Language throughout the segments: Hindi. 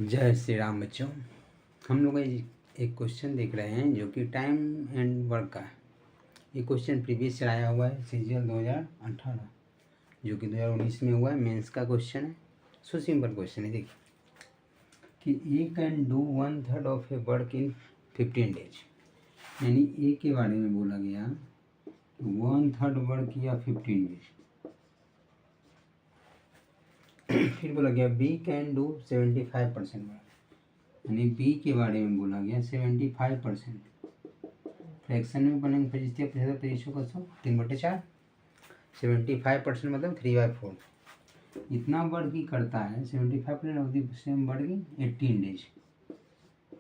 जय श्री राम बच्चों। हम लोग एक क्वेश्चन देख रहे हैं जो कि टाइम एंड वर्क का है। ये क्वेश्चन प्रीवियस ईयर आया हुआ है सीजीएल 2018 जो कि 2019 में हुआ है। मेंस का क्वेश्चन है। सो सिंपल क्वेश्चन है, देखिए कि A can do 1/3 of a work in 15 days. यानी ए के बारे में बोला गया 1/3 वर्क किया 15 डेज। फिर बोला गया बी कैन डू 75% वर्क, यानी बी के बारे में बोला गया 75%। फ्रैक्शन में बनेंगे 25 प्रतिशत 25 का 100 3/4। 75% मतलब 3/4। इतना वर्क ही करता है 75% of the same work in 18 days.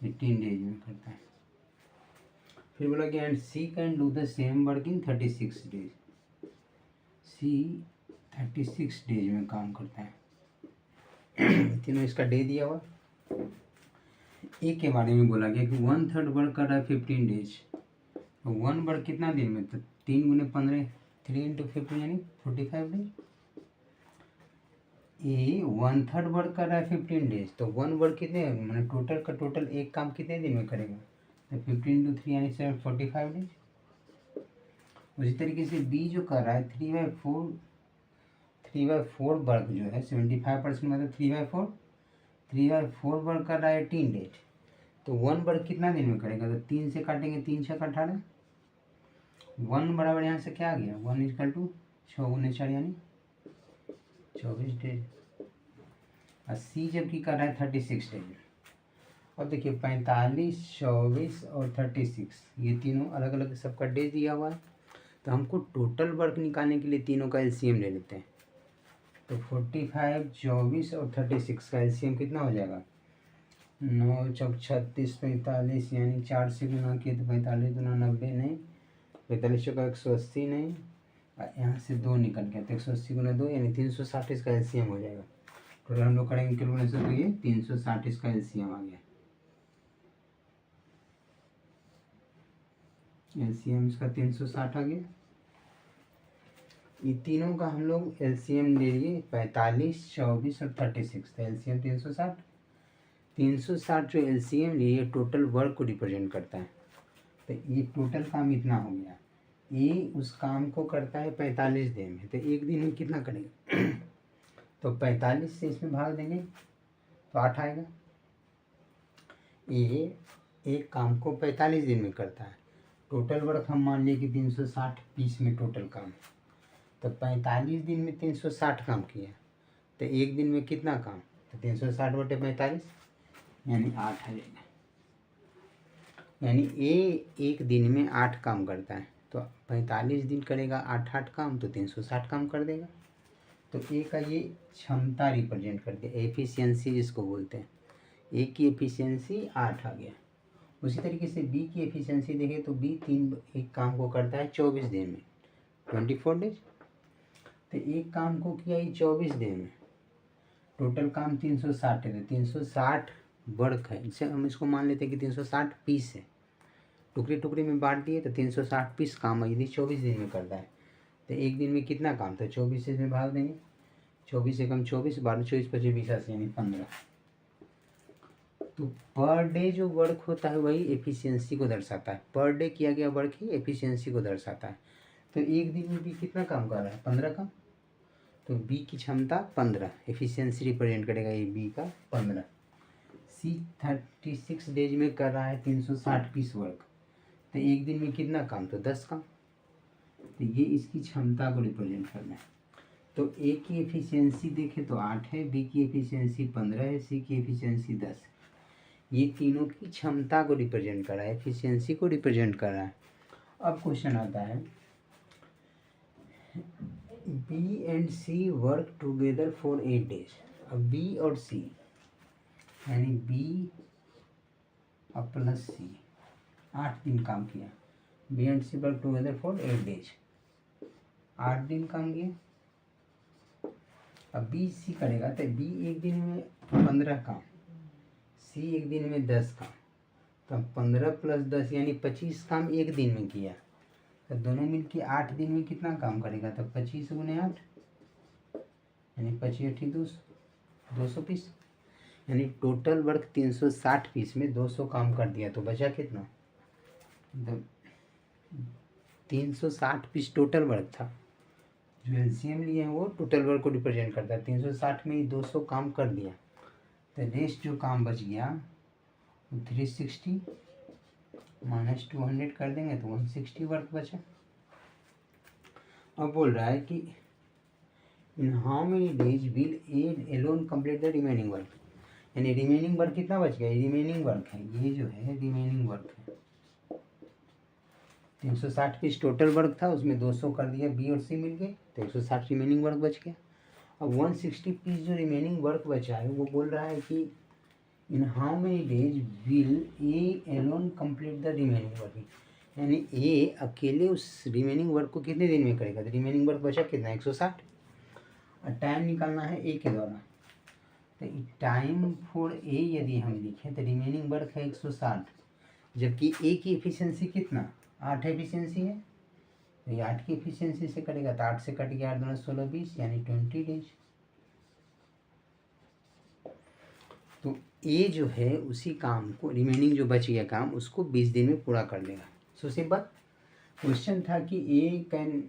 18 days में करता है। फिर बोला गया and C can do the same work in 36 days. C 36 days में काम करता है। तीनों इसका डे दिया हुआ। ए के बारे में बोला गया कि 1/3 वर्क कर रहा है 15 डेज। तो 1 वर्क कितना दिन में, तो 3 × 15 3 × 15 यानी 45 डेज। ए 1/3 वर्क कर रहा है 15 डेज, तो 1 वर्क कितने मैंने टोटल का टोटल एक काम कितने दिन में करेगा, तो 15 × 3 यानी 45 डेज। उसी तरीके से बी जो कर रहा है 3/4 वर्क जो है 75% मतलब 3/4 वर्क कर रहा है 18 डेज। तो 1 वर्क कितना दिन में करेगा, तो 3 से काटेंगे, 3 6 18। 1 बराबर यहाँ से क्या आ गया, 1 = 6 × 4 यानी 24 डेज। और सी जबकि कर रहा है 36 डेज। अब देखिए 45 24 और 36 ये तीनों अलग अलग सबका डे दिया हुआ है। तो हमको टोटल वर्क निकालने के लिए तीनों का एलसीएम ले लेते हैं। तो 45 24 और 36 का एलसीएम कितना हो जाएगा, 9 चौक 36 45 यानी 4 से गुना किए तो 45 दूना 90 नहीं, 45 चौका 180 नहीं, और यहाँ से 2 निकल गया तो 180 × 2 यानी 360 इसका एलसीएम हो जाएगा। टोटल हम लोग करेंगे कैलकुलेशन, तो ये 360 इसका एलसीएम आ गया। एलसीएम इसका 360 आ गया। ये तीनों का हम लोग एलसीएम ले लिए 45 24 और 36। तो एलसीएम 360। 360 जो एलसीएम लिए टोटल वर्क को रिप्रेजेंट करता है। तो ये टोटल काम इतना हो गया। ये उस काम को करता है 45 दिन में, तो एक दिन में कितना करेगा तो 45 से इसमें भाग देंगे तो 8 आएगा। ये एक काम को 45 दिन में करता है। टोटल वर्क हम मान लिए कि 360 पीस में टोटल काम, तो 45 दिन में 360 काम किया, तो एक दिन में कितना काम, तो 360/45 यानी 8 आ जाएगा। यानी एक दिन में 8 काम करता है, तो 45 दिन करेगा 8 काम, तो 360 काम कर देगा। तो ए का ये क्षमता रिप्रेजेंट करते हैं, एफिशिएंसी जिसको बोलते हैं। ए की एफिशिएंसी 8 आ गया। उसी तरीके से बी की एफिशिएंसी देखें तो बी एक काम को करता है 24 दिन में 24 डेज। तो एक काम को किया ये 24 दिन में, टोटल काम 360 है, 360 वर्क है। इसे हम इसको मान लेते हैं कि 360 पीस है, टुकड़े टुकड़े में बांट दिए, तो 360 पीस काम यदि 24 दिन में करता है, तो एक दिन में कितना काम, तो 24 से इसमें भाग देंगे। 24 से कम 24 12 24 25 20 यानी 15। तो पर डे जो वर्क होता है वही एफिशिएंसी को दर्शाता है। पर डे किया गया वर्क ही एफिशिएंसी को दर्शाता है। तो एक दिन में भी कितना काम कर रहा है, 15 काम। तो बी की क्षमता 15, एफिशिएंसी रिप्रेजेंट करेगा ये बी का 15। सी 36 डेज में कर रहा है 360 पीस वर्क, तो एक दिन में कितना काम, तो 10 काम। तो ये इसकी क्षमता को रिप्रेजेंट करना है। तो ए की एफिशिएंसी देखें तो 8 है, बी की एफिशिएंसी 15 है, सी की एफिशिएंसी 10। ये तीनों की क्षमता को रिप्रेजेंट कर रहा है, एफिशिएंसी को रिप्रेजेंट कर रहा है। अब क्वेश्चन आता है B and C work together for 8 days. अब बी और सी यानी बी और प्लस सी 8 दिन काम किया। B and C work together for 8 days, 8 दिन काम किया। अब बी सी करेगा तो बी एक दिन में 15 काम, सी एक दिन में 10 काम, तो 15 + 10 यानी 25 काम एक दिन में किया। तो दोनों मिलके 8 दिन में कितना काम करेगा, तो 25 × 8 यानी 25 × 8 = 200 पीस। यानी टोटल वर्क 360 पीस में 200 काम कर दिया, तो बचा कितना? 360 पीस टोटल वर्क था। जो एलसीएम लिए हैं वो टोटल वर्क को रिप्रेजेंट करता है। 360 में ही 200 काम कर दिया, तो रेस्ट जो काम बच गया वो 360 माइनस 200 कर देंगे तो 160 वर्क बचा। अब बोल रहा है कि in how many days will A alone complete the remaining work, यानी रिमेनिंग वर्क कितना बच गया? रिमेनिंग वर्क है, ये जो है रिमेनिंग वर्क है। 360 पीस टोटल वर्क था, उसमें 200 कर दिया, बी और सी मिल गए, तो 160 रिमेनिंग वर्क बच गया। अब 160 पीस जो रिमेनिंग वर्क बचा है वो बोल रहा है कि in how many days will A alone complete the remaining work, यानी ए अकेले उस रिमेनिंग वर्क को कितने दिन में करेगा? तो रिमेनिंग वर्क बचा कितना? 160। और टाइम निकालना है ए के द्वारा, तो टाइम फॉर ए यदि हम लिखें तो रिमेनिंग वर्क है 160, जबकि ए की एफिशिएंसी कितना? 8 एफिशिएंसी है, तो ये 8 की एफिशिएंसी से कटेगा, तो 8 से कट गया 8 दूना 16 20, यानी 20 डेज। तो ए जो है उसी काम को, रिमेनिंग जो बच गया काम, उसको 20 दिन में पूरा कर लेगा। सो सिंपल क्वेश्चन था कि A can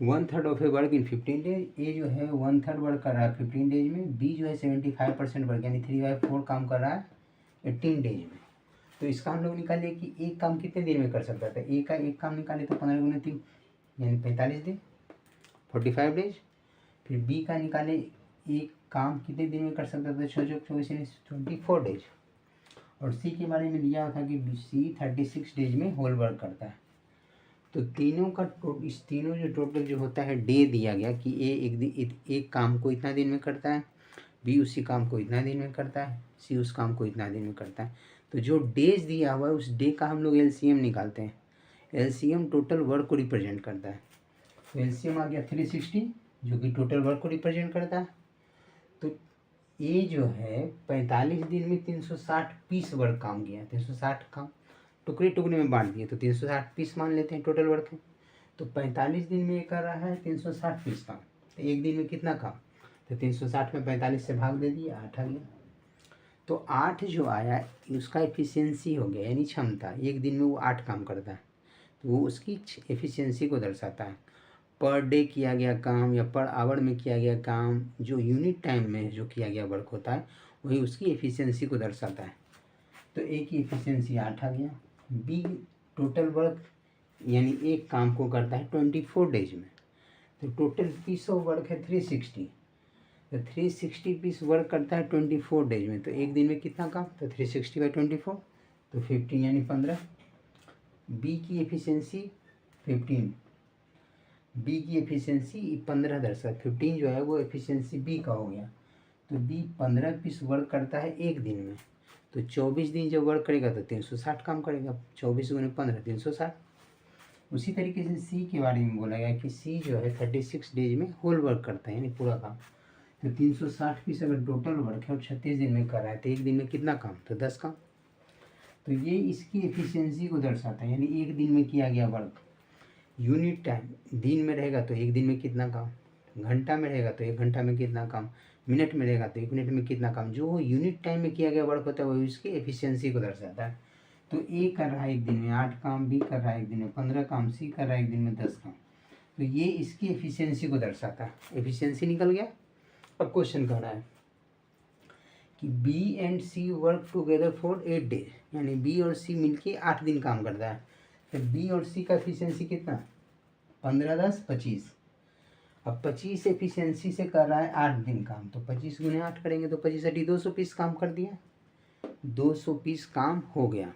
1/3 of a work in 15 days. A जो है 1/3 वर्क कर रहा है 15 डेज में, बी जो है 75% वर्क यानी 3/4 काम कर रहा है 18 डेज में। तो इसका हम लोग निकाले कि एक काम कितने दिन में कर सकता था? ए का एक काम निकाले तो 15 गुना 3 यानी 45 दिन, 45 डेज। फिर बी का निकाले एक काम कितने दिन में कर सकता था? 6 चौक 24 यानी 24 डेज। और सी के बारे में दिया था कि सी 36 डेज में होल वर्क करता है। तो तीनों का इस तीनों जो टोटल जो होता है डे दिया गया कि ए एक काम को इतना दिन में करता है, बी उसी काम को इतना दिन में करता है, सी उस काम को इतना दिन में करता है। तो जो डेज दिया हुआ है उस डे का हम लोग एलसीएम निकालते हैं। एलसीएम टोटल वर्क को रिप्रेजेंट करता है, तो एलसीएम आ गया 360 जो कि टोटल वर्क को रिप्रेजेंट करता है। तो ए जो है 45 दिन में 360 पीस वर्क काम किया, 360 काम टुकड़े टुकड़े में बांट दिए, तो 360 पीस मान लेते हैं टोटल वर्क है। तो 45 दिन में ये कर रहा है 360 पीस काम, तो एक दिन में कितना काम? तो 360 में 45 से भाग दे दिया, 8 आ गया। तो 8 जो आया उसका एफिशिएंसी हो गया, यानी क्षमता, एक दिन में वो 8 काम करता है, तो वो उसकी एफिशिएंसी को दर्शाता है। पर डे किया गया काम या पर आवर में किया गया काम, जो यूनिट टाइम में जो किया गया वर्क होता है वही उसकी एफिशिएंसी को दर्शाता है। तो ए की एफिशिएंसी 8 आ गया। बी टोटल वर्क यानी एक काम को करता है 24 डेज में, तो टोटल पीस ऑफ वर्क है 360, तो 360 पीस वर्क करता है 24 डेज में, तो एक दिन में कितना काम? तो 360/24 तो 15 यानी 15। बी की एफिशिएंसी 15, बी की एफिशिएंसी 15 दर्शक 15 जो है वो एफिशिएंसी बी का हो गया। तो बी 15 पीस वर्क करता है एक दिन में, तो 24 दिन जब वर्क करेगा तो 360 काम करेगा, 24 गुने 15 360। उसी तरीके से सी के बारे में बोला गया कि सी जो है 36 डेज में होल वर्क करता है यानी पूरा काम। तो 360 पीस अगर टोटल वर्क है और 36 दिन में कर रहा है तो एक दिन में कितना काम? तो 10 काम। तो ये इसकी एफिशिएंसी को दर्शाता है, यानी एक दिन में किया गया वर्क। यूनिट टाइम दिन में रहेगा तो एक दिन में कितना काम, घंटा में रहेगा तो 1 घंटा में कितना काम, मिनट में रहेगा तो 1 मिनट में कितना काम, जो यूनिट टाइम में किया गया वर्क होता है वही उसकी एफिशिएंसी को दर्शाता है। तो ए कर रहा है एक दिन में 8 काम, बी कर रहा है एक दिन में 15 काम, सी कर रहा है एक दिन में 10 काम, तो ये इसकी एफिशिएंसी को दर्शाता है। एफिशिएंसी निकल गया। अब क्वेश्चन कह रहा है कि B and C work together for 8 days, यानी बी और सी मिलके 8 दिन काम करता है, तो बी और सी का एफिशिएंसी कितना? 15 10 25। अब 25 एफिशिएंसी से कर रहा है 8 दिन काम, तो 25 गुने 8 करेंगे तो 25 × 200 पीस काम कर दिया, 200 पीस काम हो गया।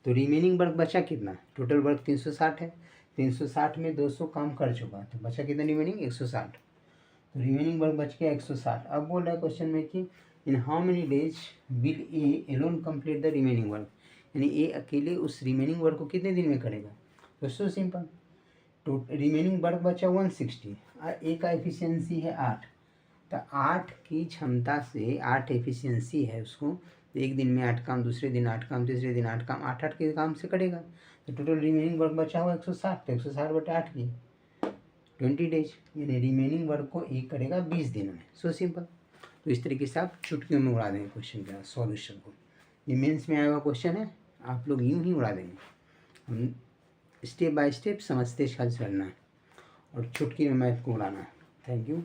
तो रिमेनिंग वर्क बचा कितना? टोटल वर्क 360 है, 360 में 200 काम कर चुका, तो बचा कितना रिमेनिंग? 160। तो रिमेनिंग वर्क बच गया 160। अब बोल रहा है क्वेश्चन में कि in how many days will A alone complete the remaining work, यानी ए अकेले उस रिमेनिंग वर्क को कितने दिन में करेगा? तो सो सिंपल, तो रिमेनिंग वर्क बचा 160 और ए का एफिशिएंसी है 8, तो 8 की क्षमता से 8 एफिशिएंसी है उसको, एक दिन में 8 काम, दूसरे दिन 8 काम, तीसरे दिन 8 काम, 8 के काम से करेगा, तो टोटल रिमेनिंग वर्क बचा हुआ 160, तो 160/8 की 20 डेज, यानी रिमेनिंग वर्क को एक करेगा 20 दिन में। So simple. तो इस तरीके से आप चुटकियों में उड़ा देंगे क्वेश्चन का सॉल्यूशन को। ये मेंस में आया हुआ क्वेश्चन है, आप लोग यूँ ही उड़ा देंगे। हम स्टेप बाय स्टेप समझते हल करना है और चुटकी में मैथ को उड़ाना है। Thank you.